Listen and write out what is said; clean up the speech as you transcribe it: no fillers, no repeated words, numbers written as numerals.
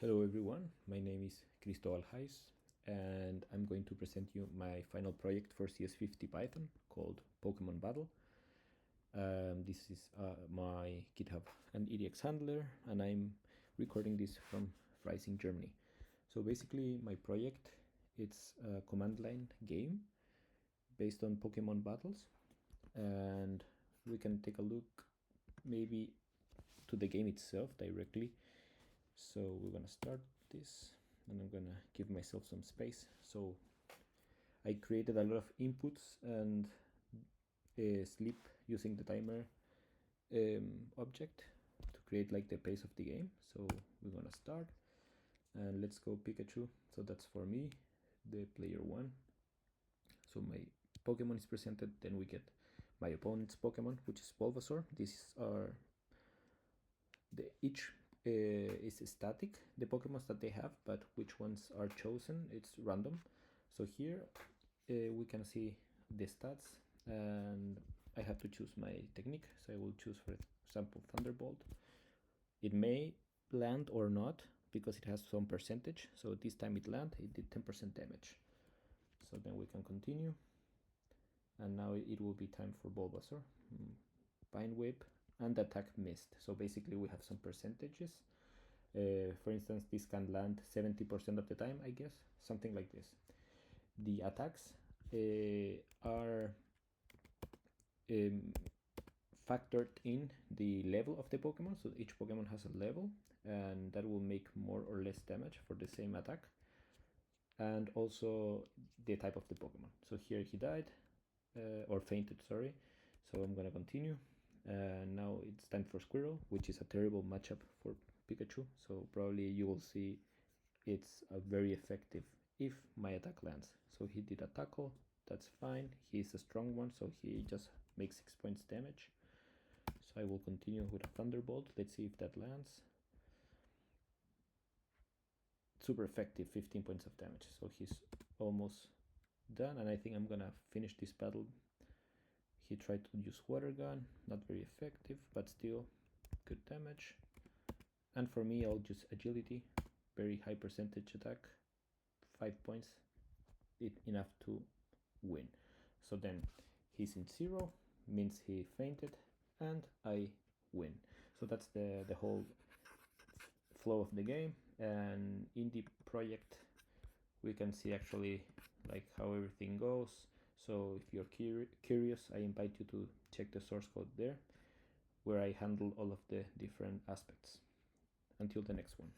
Hello everyone, my name is Cristóbal Hayes and I'm going to present you my final project for CS50 Python called Pokemon Battle. This is my GitHub and EDX handler, and I'm recording this from Freising, Germany. So basically my project, it's a command line game based on Pokemon battles, and we can take a look maybe to the game itself directly. So we're gonna start this, and I'm gonna give myself some space. So I created a lot of inputs and sleep using the timer object to create like the pace of the game. So we're gonna start, and let's go Pikachu. So that's for me, the player one. So my Pokemon is presented, then we get my opponent's Pokemon, which is Bulbasaur. These are each is static, the Pokemons that they have, but which ones are chosen, it's random. So here we can see the stats, and I have to choose my technique. So I will choose, for example, Thunderbolt. It may land or not because it has some percentage. So this time it landed, it did 10% damage. So then we can continue, and now it will be time for Bulbasaur. Pine Whip, and the attack missed. So basically we have some percentages. For instance, this can land 70% of the time, I guess, something like this. The attacks are factored in the level of the Pokemon. So each Pokemon has a level, and that will make more or less damage for the same attack. And also the type of the Pokemon. So here he died, or fainted, sorry. So I'm gonna continue. Now it's time for Squirrel, which is a terrible matchup for Pikachu. So probably you will see it's a very effective if my attack lands. So he did a tackle, that's fine. He's a strong one, so he just makes 6 points damage. So I will continue with a Thunderbolt. Let's see if that lands. Super effective, 15 points of damage. So he's almost done, and I think I'm gonna finish this battle. He tried to use Water Gun, not very effective, but still good damage. And for me, I'll use Agility, very high percentage attack, 5 points, enough to win. So then he's in 0, means he fainted, and I win. So that's the whole flow of the game. And in the project we can see actually like how everything goes. So if you're curious, I invite you to check the source code there, where I handle all of the different aspects. Until the next one.